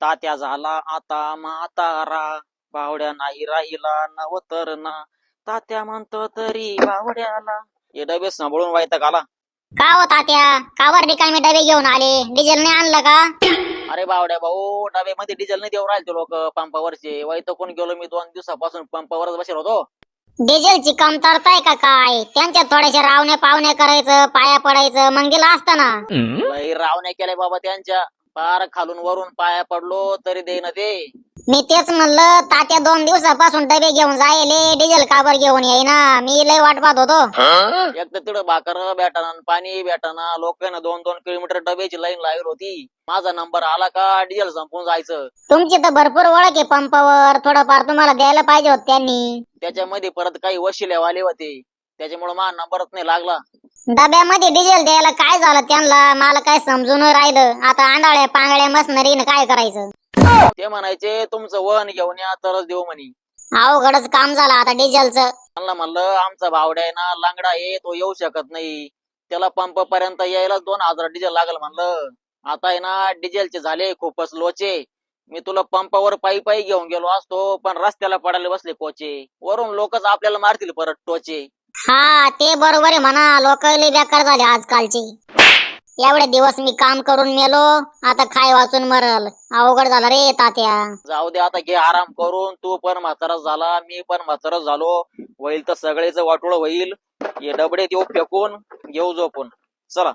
तात्या झाला आता म्हातारा, बावड्या नाही राहिला नवतरणा, तात्या म्हणतो तरी बावड्याला. हे डबे सांभाळून वैताग आला. का हो तात्या, कावर रिकामे डबे घेऊन आले? डिझेल नाही आणलं का? अरे बावड्या भाऊ, डब्यामध्ये डिझेल नाही देऊ राहिले लोक पंपावरचे. वैतागून गेलो मी 2 दिवसापासून पंपावरच बसेल होतो. डिझेलची कमतरता आहे का काय? त्यांच्यात थोड्याशा रावण्या पावण्या करायचं, पाया पडायचं, मग गेला असता ना. लई रावण्या केल्या बाबा त्यांच्या. पार खालून वरून पाया पडलो तरी देईन ते. मी तेच म्हणलं, तात्या 2 दिवसापासून डबे घेऊन जायले, डिझेल काबर घेऊन येईना? मी लय वाट पाहत होतो. एक तर तिकडं भाकर भेटाना, पाणी भेटाना, लोकांना 2-2 किलोमीटर डब्याची लाईन लागली होती. माझा नंबर आला का डिझेल संपून जायचं. तुमची तर भरपूर ओळख आहे पंपावर, थोडंफार तुम्हाला द्यायला पाहिजे होत त्यांनी. त्याच्यामध्ये परत काही वशिलेवाले होते, त्याच्यामुळे माझा नंबरच नाही लागला. डब्यामध्ये डिझेल द्यायला काय झालं त्यांना? मला काय समजून राहिलं. आता आंधळ्या पांगळ्या मसनरीनं काय करायचं? ते म्हणायचे तुमचं वन घेऊन या तरच देऊ म्हणे. अवघडच काम झालं आता डिझेलचं. त्यांना म्हणलं आमचा भावड्या आहे ना, लांगडा आहे, तो येऊ शकत नाही. त्याला पंप पर्यंत यायला 2000 डिझेल लागल म्हणलं. आता आहे ना, डिझेलचे झाले खूपच लोचे. मी तुला पंपावर पायी पायी घेऊन गेलो असतो, पण रस्त्याला पडायला बसले कोचे. वरून लोकच आपल्याला मारतील परत टोचे. हा, ते बरोबर आहे म्हणा. लोक लय बेकार झाले आजकालचे. एवढे दिवस मी काम करून मेलो, आता खाय वाचून मरल. अवघड झालं रे तात्या. जाऊ दे आता, घे आराम करून. तू पण म्हातारा झाला, मी पण म्हातारा झालो. होईल तर सगळेच वाटोळ होईल. हे डबडे देऊ फेकून, घेऊ झोपून. चला.